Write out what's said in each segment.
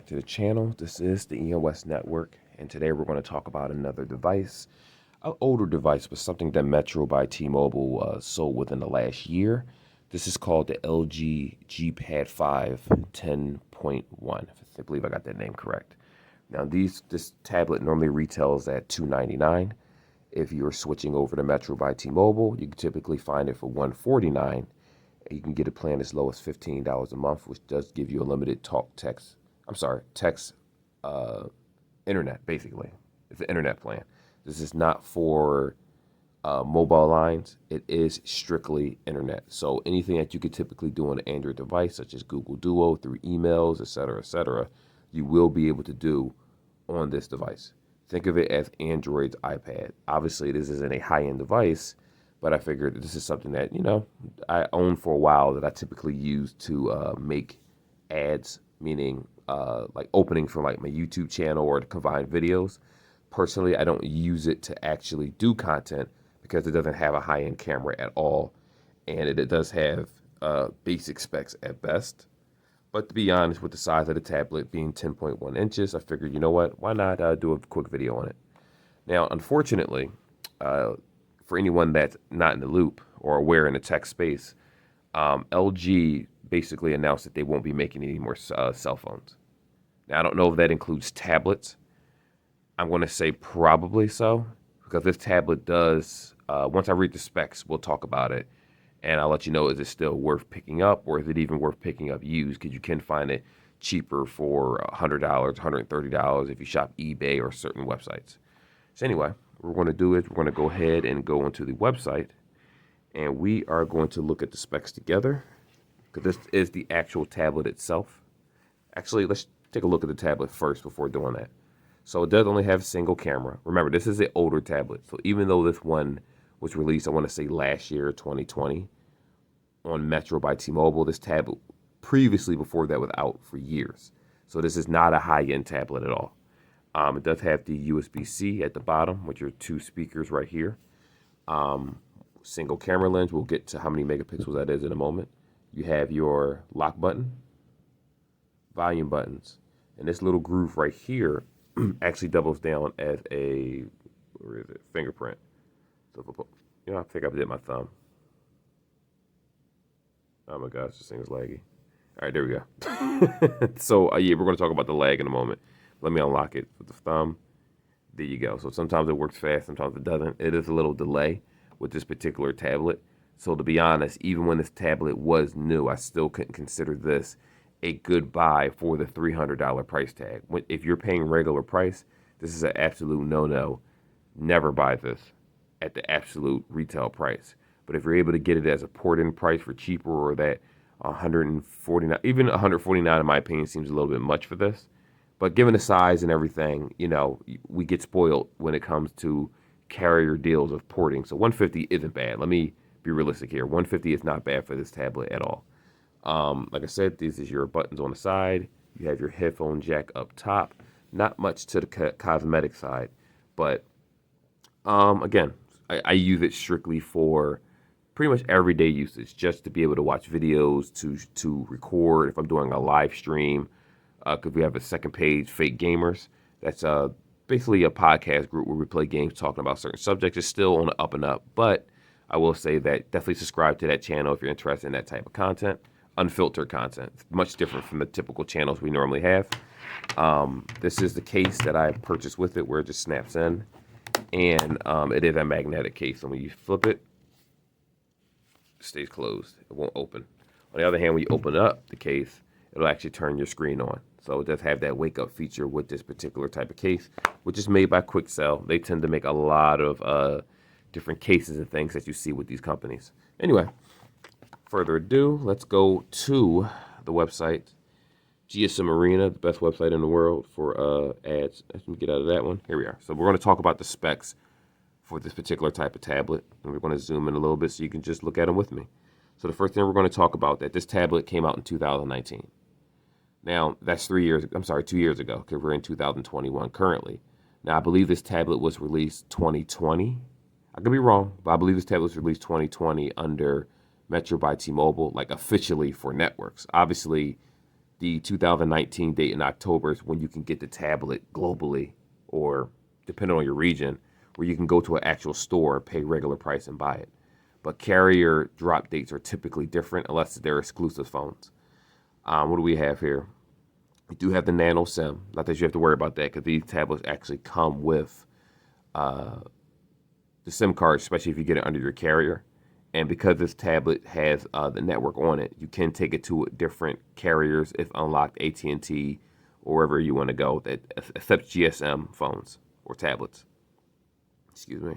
back to the channel. This is the EOS Network, and today we're going to talk about another device, an older device, but something that Metro by T-Mobile sold within the last year. This is called the LG G Pad 5 10.1. I believe I got that name correct. Now, this tablet normally retails at $299. If you're switching over to Metro by T-Mobile, you can typically find it for $149. You can get a plan as low as $15 a month, which does give you a limited text, internet, basically. It's an internet plan. This is not for mobile lines. It is strictly internet. So anything that you could typically do on an Android device, such as Google Duo, through emails, et cetera, you will be able to do on this device. Think of it as Android's iPad. Obviously, this isn't a high-end device, but I figured this is something that, I own for a while that I typically use to make ads, meaning like opening for like my YouTube channel or to combine videos. Personally, I don't use it to actually do content because it doesn't have a high-end camera at all, and it does have basic specs at best. But to be honest, with the size of the tablet being 10.1 inches, I figured, you know what, why not do a quick video on it? Now, unfortunately, for anyone that's not in the loop or aware in the tech space, LG basically announced that they won't be making any more cell phones. Now, I don't know if that includes tablets. I'm going to say probably so, because this tablet does, once I read the specs, we'll talk about it, and I'll let you know, is it still worth picking up, or is it even worth picking up used, because you can find it cheaper for $100, $130 if you shop eBay or certain websites. So anyway, what we're going to do is we're going to go ahead and go onto the website, and we are going to look at the specs together, because this is the actual tablet itself. Actually, let's take a look at the tablet first before doing that. So it does only have a single camera. Remember, this is an older tablet. So even though this one was released, I want to say last year, 2020, on Metro by T-Mobile, this tablet previously before that was out for years. So this is not a high-end tablet at all. It does have the USB-C at the bottom, with your two speakers right here. Single camera lens. We'll get to how many megapixels that is in a moment. You have your lock button, volume buttons, and this little groove right here actually doubles down as a, where is it, fingerprint. So if I put, I think I did my thumb. Oh my gosh, this thing is laggy. All right, there we go. So yeah, we're going to talk about the lag in a moment. Let me unlock it with the thumb. There you go. So sometimes it works fast, sometimes it doesn't. It is a little delay with this particular tablet. So to be honest, even when this tablet was new, I still couldn't consider this a good buy for the $300 price tag. If you're paying regular price, this is an absolute no-no. Never buy this at the absolute retail price. But if you're able to get it as a port-in price for cheaper, or that 149, even 149 in my opinion seems a little bit much for this. But given the size and everything, we get spoiled when it comes to carrier deals of porting. So 150 isn't bad. Let me be realistic here. 150 is not bad for this tablet at all. Like I said, these is your buttons on the side. You have your headphone jack up top. Not much to the cosmetic side, but again, I use it strictly for pretty much everyday usage, just to be able to watch videos, to record if I'm doing a live stream. Because we have a second page, Fake Gamers. That's basically a podcast group where we play games talking about certain subjects. It's still on the up and up, but I will say that definitely subscribe to that channel if you're interested in that type of content. Unfiltered content. It's much different from the typical channels we normally have. This is the case that I purchased with it, where it just snaps in. And it is a magnetic case. So when you flip it, it stays closed. It won't open. On the other hand, when you open up the case, it'll actually turn your screen on. So it does have that wake up feature with this particular type of case, which is made by Quixel. They tend to make a lot of different cases and things that you see with these companies. Anyway, further ado, let's go to the website. GSM Arena, the best website in the world for ads. Let me get out of that one. Here we are. So we're going to talk about the specs for this particular type of tablet, and we're going to zoom in a little bit so you can just look at them with me. So the first thing we're going to talk about, that this tablet came out in 2019. Now, that's 2 years ago, because we're in 2021 currently. Now, I believe this tablet was released 2020. I could be wrong, but I believe this tablet was released 2020 under Metro by T-Mobile, like officially for networks. Obviously, the 2019 date in October is when you can get the tablet globally, or depending on your region, where you can go to an actual store, pay regular price, and buy it. But carrier drop dates are typically different unless they're exclusive phones. What do we have here? We do have the Nano SIM. Not that you have to worry about that because these tablets actually come with the SIM card, especially if you get it under your carrier. And because this tablet has the network on it, you can take it to different carriers if unlocked, AT&T or wherever you want to go that accepts GSM phones or tablets. Excuse me.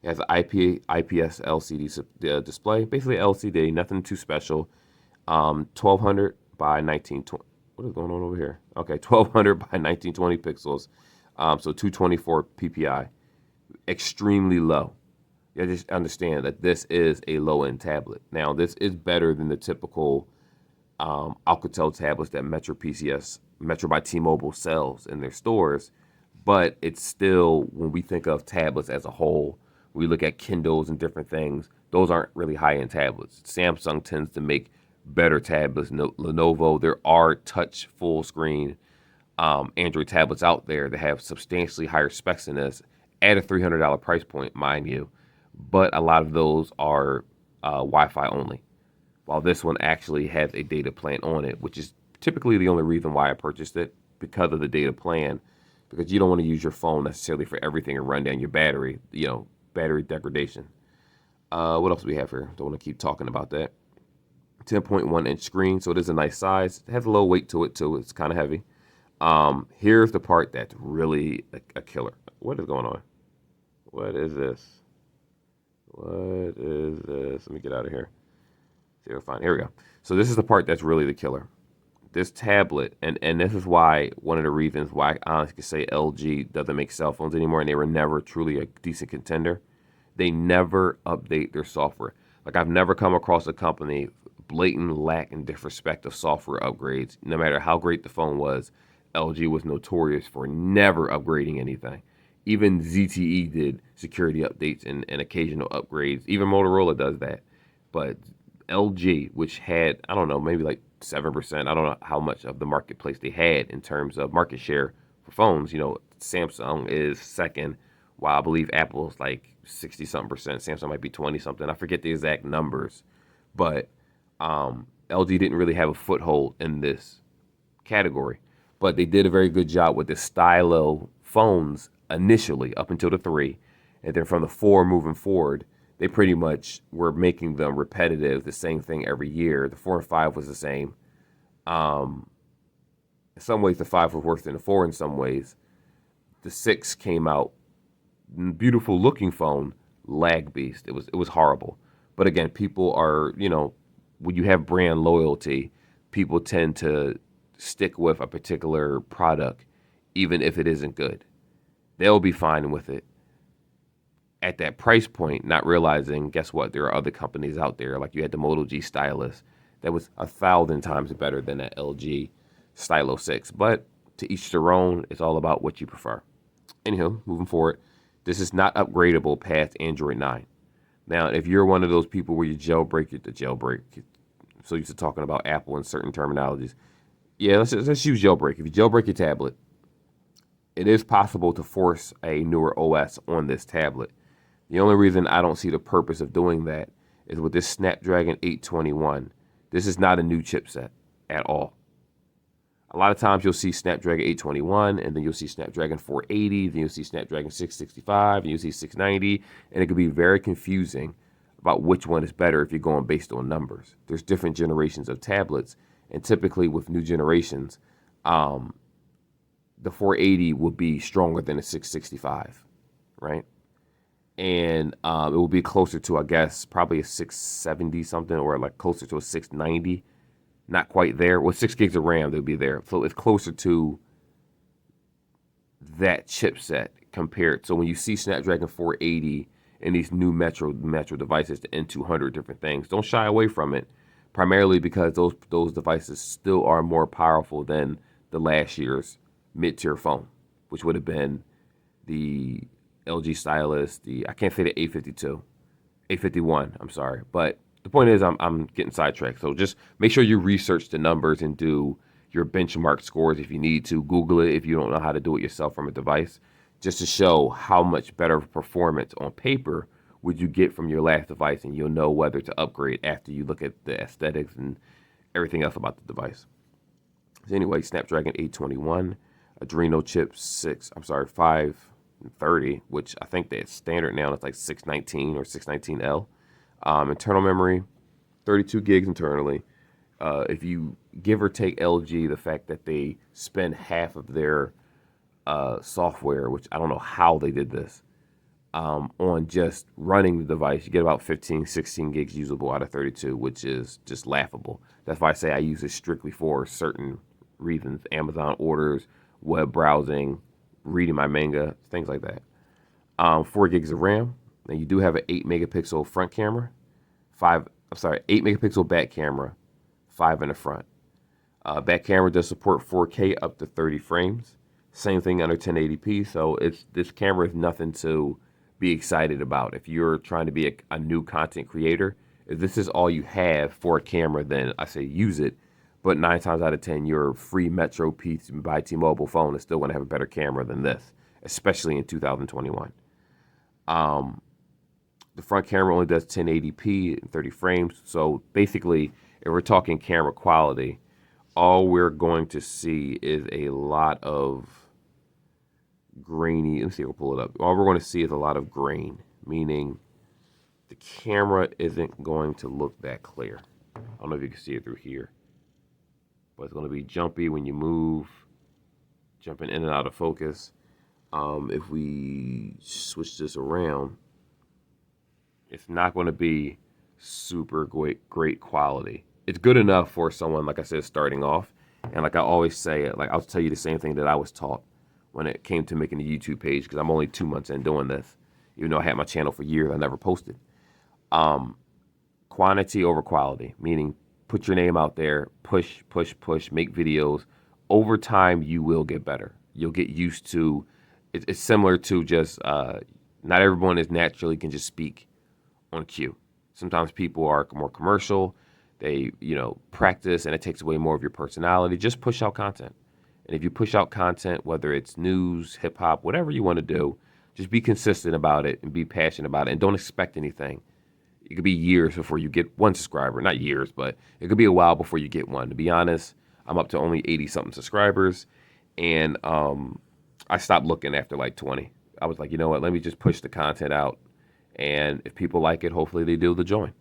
It has an IPS LCD display, basically LCD, nothing too special. 1200 by 1920. What is going on over here? Okay, 1200 by 1920 pixels. So 224 PPI. Extremely low. You just understand that this is a low-end tablet. Now, this is better than the typical Alcatel tablets that Metro by T-Mobile sells in their stores, but it's still, when we think of tablets as a whole, we look at Kindles and different things, those aren't really high-end tablets. Samsung tends to make better tablets. Lenovo, there are touch full screen Android tablets out there that have substantially higher specs than this at a $300 price point, mind you. But a lot of those are Wi-Fi only, while this one actually has a data plan on it, which is typically the only reason why I purchased it, because of the data plan, because you don't want to use your phone necessarily for everything and run down your battery, battery degradation. What else do we have here? Don't want to keep talking about that. 10.1 inch screen, so it is a nice size. It has a low weight to it too. It's kind of heavy. Here's the part that's really a killer. What is going on? What is this? What is this? Let me get out of here. See if I find. Here we go. So this is the part that's really the killer. This tablet, and this is why, one of the reasons why I honestly say LG doesn't make cell phones anymore, and they were never truly a decent contender. They never update their software. Like, I've never come across a company blatant lack and disrespect of software upgrades. No matter how great the phone was, LG was notorious for never upgrading anything. Even ZTE did security updates and occasional upgrades. Even Motorola does that. But LG, which had, I don't know, maybe like 7%, I don't know how much of the marketplace they had in terms of market share for phones. Samsung is second, while I believe Apple's like 60-something%. Samsung might be 20-something. I forget the exact numbers. But LG didn't really have a foothold in this category. But they did a very good job with the Stylo phones initially, up until the 3, and then from the 4 moving forward, they pretty much were making them repetitive, the same thing every year. The 4 and 5 was the same. In some ways, the 5 was worse than the 4 in some ways. The 6 came out, beautiful looking phone, lag beast. It was horrible. But again, people are, when you have brand loyalty, people tend to stick with a particular product, even if it isn't good. They'll be fine with it at that price point, not realizing, guess what? There are other companies out there, like you had the Moto G Stylus, that was 1,000 times better than that LG Stylo 6. But to each their own, it's all about what you prefer. Anywho, moving forward, this is not upgradable past Android 9. Now, if you're one of those people where you jailbreak, so used to talking about Apple in certain terminologies, yeah, let's use jailbreak. If you jailbreak your tablet, it is possible to force a newer OS on this tablet. The only reason I don't see the purpose of doing that is with this Snapdragon 821. This is not a new chipset at all. A lot of times you'll see Snapdragon 821, and then you'll see Snapdragon 480, then you'll see Snapdragon 665, and you'll see 690, and it can be very confusing about which one is better if you're going based on numbers. There's different generations of tablets, and typically with new generations, the 480 will be stronger than a 665, right? And it will be closer to, I guess, probably a 670 something, or like closer to a 690. Not quite there. With 6 gigs of RAM, they'll be there. So it's closer to that chipset compared. So when you see Snapdragon 480 and these new Metro devices, the N200, different things, don't shy away from it. Primarily because those devices still are more powerful than the last year's mid-tier phone, which would have been the LG Stylus, I can't say the 851, I'm sorry. But the point is I'm getting sidetracked. So just make sure you research the numbers and do your benchmark scores if you need to. Google it if you don't know how to do it yourself from a device, just to show how much better performance on paper would you get from your last device, and you'll know whether to upgrade after you look at the aesthetics and everything else about the device. So anyway, Snapdragon 821, Adreno chip 530, which I think that's standard now. It's like 619 or 619L. Internal memory, 32 gigs internally. If you give or take LG, the fact that they spend half of their software, which I don't know how they did this, on just running the device, you get about 15, 16 gigs usable out of 32, which is just laughable. That's why I say I use it strictly for certain reasons: Amazon orders, web browsing, reading my manga, things like that. 4 gigs of RAM. And you do have an 8 megapixel front camera, 8 megapixel back camera, 5 in the front. Back camera does support 4K up to 30 frames. Same thing under 1080p. So this camera is nothing to be excited about. If you're trying to be a new content creator, if this is all you have for a camera, then I say use it. But 9 times out of 10, your free Metro piece by T-Mobile phone is still going to have a better camera than this, especially in 2021. The front camera only does 1080p and 30 frames. So basically, if we're talking camera quality, all we're going to see is a lot of grainy. Let me see if I'll pull it up. All we're going to see is a lot of grain, meaning the camera isn't going to look that clear. I don't know if you can see it through here, but it's going to be jumpy when you move, jumping in and out of focus. If we switch this around, it's not going to be super great quality. It's good enough for someone, like I said, starting off. And like I always say, like I'll tell you the same thing that I was taught when it came to making a YouTube page, because I'm only 2 months in doing this. Even though I had my channel for years, I never posted. Quantity over quality, meaning put your name out there, push, make videos. Over time, you will get better. You'll get used to, it's similar to just, not everyone is naturally can just speak on cue. Sometimes people are more commercial. They, practice, and it takes away more of your personality. Just push out content. And if you push out content, whether it's news, hip hop, whatever you want to do, just be consistent about it and be passionate about it, and don't expect anything. It could be years before you get one subscriber. Not years, but it could be a while before you get one. To be honest, I'm up to only 80-something subscribers, and I stopped looking after like 20. I was like, you know what, let me just push the content out, and if people like it, hopefully they do the join.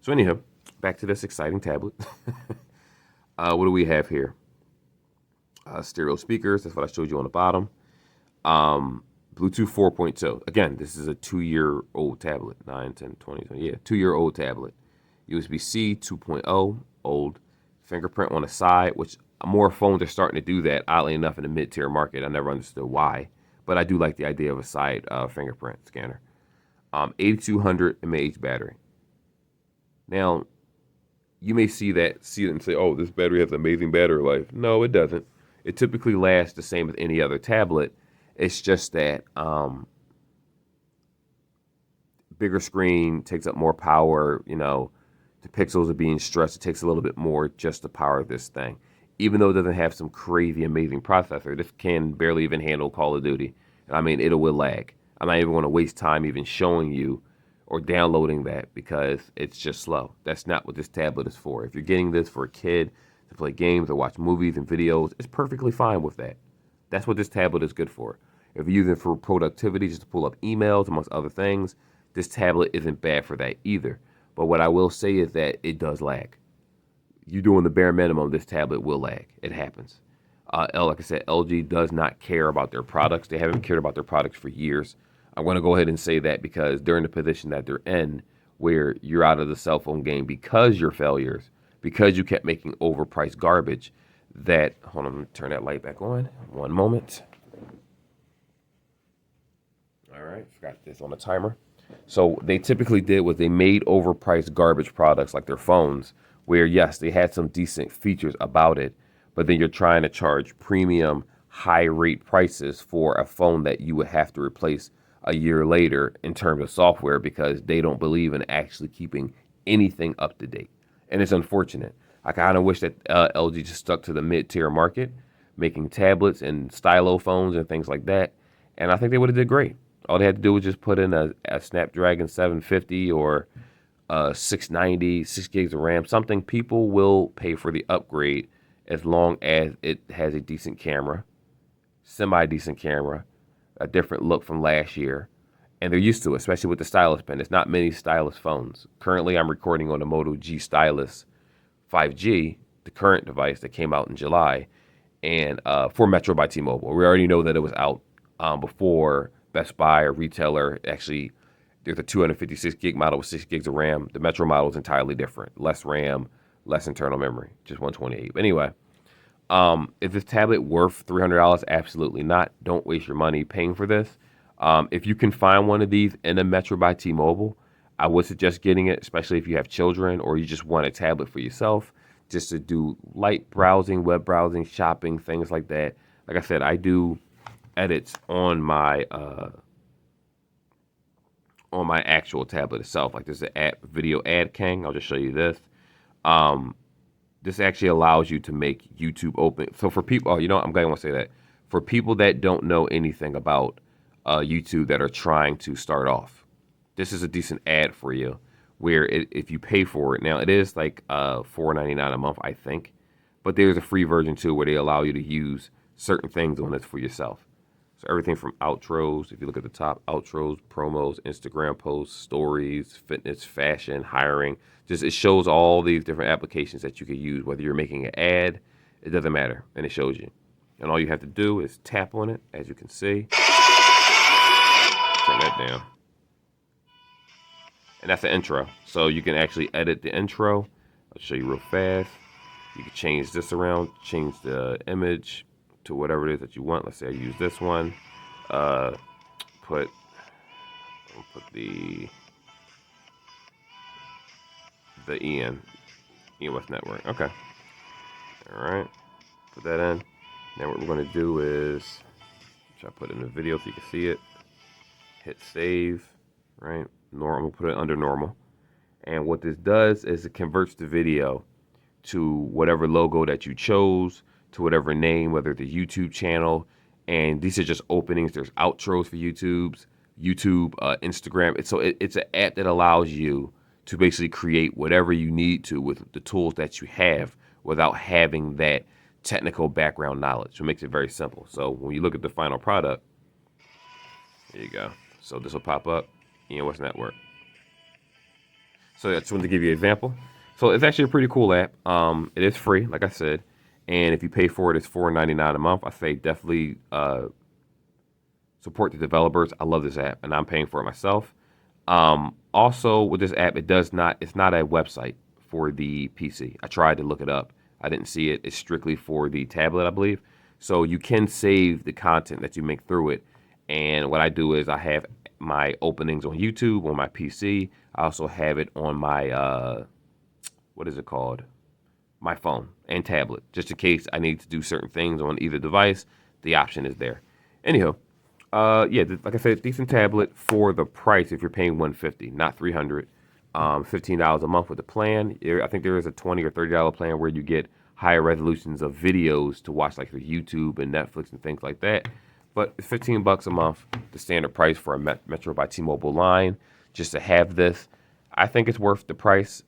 So anyhow, back to this exciting tablet. What do we have here? Stereo speakers, that's what I showed you on the bottom. Bluetooth 4.2. Again, this is a 2-year-old tablet. 9, 10, 20, 20. Yeah, 2-year-old tablet. USB-C 2.0, old. Fingerprint on the side, which more phones are starting to do that, oddly enough, in the mid-tier market. I never understood why, but I do like the idea of a side fingerprint scanner. 8200 mAh battery. Now, you may see it and say, oh, this battery has amazing battery life. No, it doesn't. It typically lasts the same as any other tablet. It's just that bigger screen takes up more power. The pixels are being stretched. It takes a little bit more just to power this thing. Even though it doesn't have some crazy, amazing processor, this can barely even handle Call of Duty. I mean, it will lag. I'm not even going to waste time even showing you or downloading that, because it's just slow. That's not what this tablet is for. If you're getting this for a kid to play games or watch movies and videos, it's perfectly fine with that. That's what this tablet is good for. If you're using it for productivity, just to pull up emails, amongst other things, this tablet isn't bad for that either. But what I will say is that it does lag. You doing the bare minimum, this tablet will lag. It happens. Like I said, LG does not care about their products. They haven't cared about their products for years. I'm going to go ahead and say that because during the position that they're in, where you're out of the cell phone game because your failures, because you kept making overpriced garbage, hold on, let me turn that light back on. One moment. All right, forgot this on the timer. So they typically did was they made overpriced garbage products like their phones, where yes, they had some decent features about it, but then you're trying to charge premium, high rate prices for a phone that you would have to replace a year later in terms of software, because they don't believe in actually keeping anything up to date. And it's unfortunate. I kind of wish that LG just stuck to the mid-tier market, making tablets and stylo phones and things like that. And I think they would have did great. All they had to do was just put in a Snapdragon 750 or 690, 6 gigs of RAM, something people will pay for the upgrade as long as it has a decent camera, semi-decent camera, a different look from last year. And they're used to it, especially with the stylus pen. There's not many stylus phones. Currently, I'm recording on the Moto G Stylus 5G, the current device that came out in July, and for Metro by T-Mobile. We already know that it was out before Best Buy or retailer. Actually, there's a 256 gig model with 6 gigs of RAM. The Metro model is entirely different. Less RAM, less internal memory, just 128. But anyway, is this tablet worth $300? Absolutely not. Don't waste your money paying for this. If you can find one of these in a Metro by T-Mobile, I would suggest getting it, especially if you have children or you just want a tablet for yourself, just to do light browsing, web browsing, shopping, things like that. Like I said, I do edits on my actual tablet itself. Like there's an app, Video Ad King. I'll just show you this. This actually allows you to make YouTube open. So for people, I'm going to want to say that. For people that don't know anything about YouTube that are trying to start off, this is a decent ad for you where if you pay for it, now it is like $4.99 a month, I think, but there's a free version too where they allow you to use certain things on this for yourself. So everything from outros, if you look at the top, outros, promos, Instagram posts, stories, fitness, fashion, hiring. Just it shows all these different applications that you could use, whether you're making an ad, it doesn't matter, and it shows you. And all you have to do is tap on it, as you can see. Turn that down. And that's the intro. So you can actually edit the intro. I'll show you real fast. You can change this around, change the image to whatever it is that you want. Let's say I use this one. I'll put the EN West Network. Okay. All right. Put that in. Now what we're going to do is try to put it in the video so you can see it. Hit save. Right. Normal. Put it under normal. And what this does is it converts the video to whatever logo that you chose, to whatever name, whether it's a YouTube channel. And these are just openings. There's outros for YouTube, Instagram. It's an app that allows you to basically create whatever you need to with the tools that you have without having that technical background knowledge. So it makes it very simple. So when you look at the final product, there you go. So this will pop up, West Network. So I just wanted to give you an example. So it's actually a pretty cool app. It is free, like I said. And if you pay for it, it's $4.99 a month. I say definitely support the developers. I love this app, and I'm paying for it myself. Also, with this app, it's not a website for the PC. I tried to look it up. I didn't see it. It's strictly for the tablet, I believe. So you can save the content that you make through it. And what I do is I have my openings on YouTube, on my PC. I also have it on my, what is it called? My phone and tablet. Just in case I need to do certain things on either device, the option is there. Anyhow, like I said, decent tablet for the price if you're paying $150, not $300. $15 a month with the plan. I think there is a $20 or $30 plan where you get higher resolutions of videos to watch, like the YouTube and Netflix and things like that. But it's $15 a month, the standard price for a Metro by T-Mobile line, just to have this. I think it's worth the price.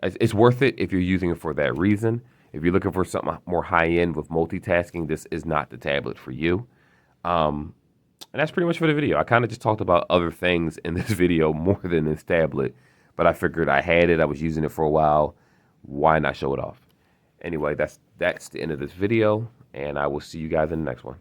It's worth it if you're using it for that reason. If you're looking for something more high-end with multitasking, this is not the tablet for you. And that's pretty much for the video. I kind of just talked about other things in this video more than this tablet. But I figured I had it. I was using it for a while. Why not show it off? Anyway, that's the end of this video. And I will see you guys in the next one.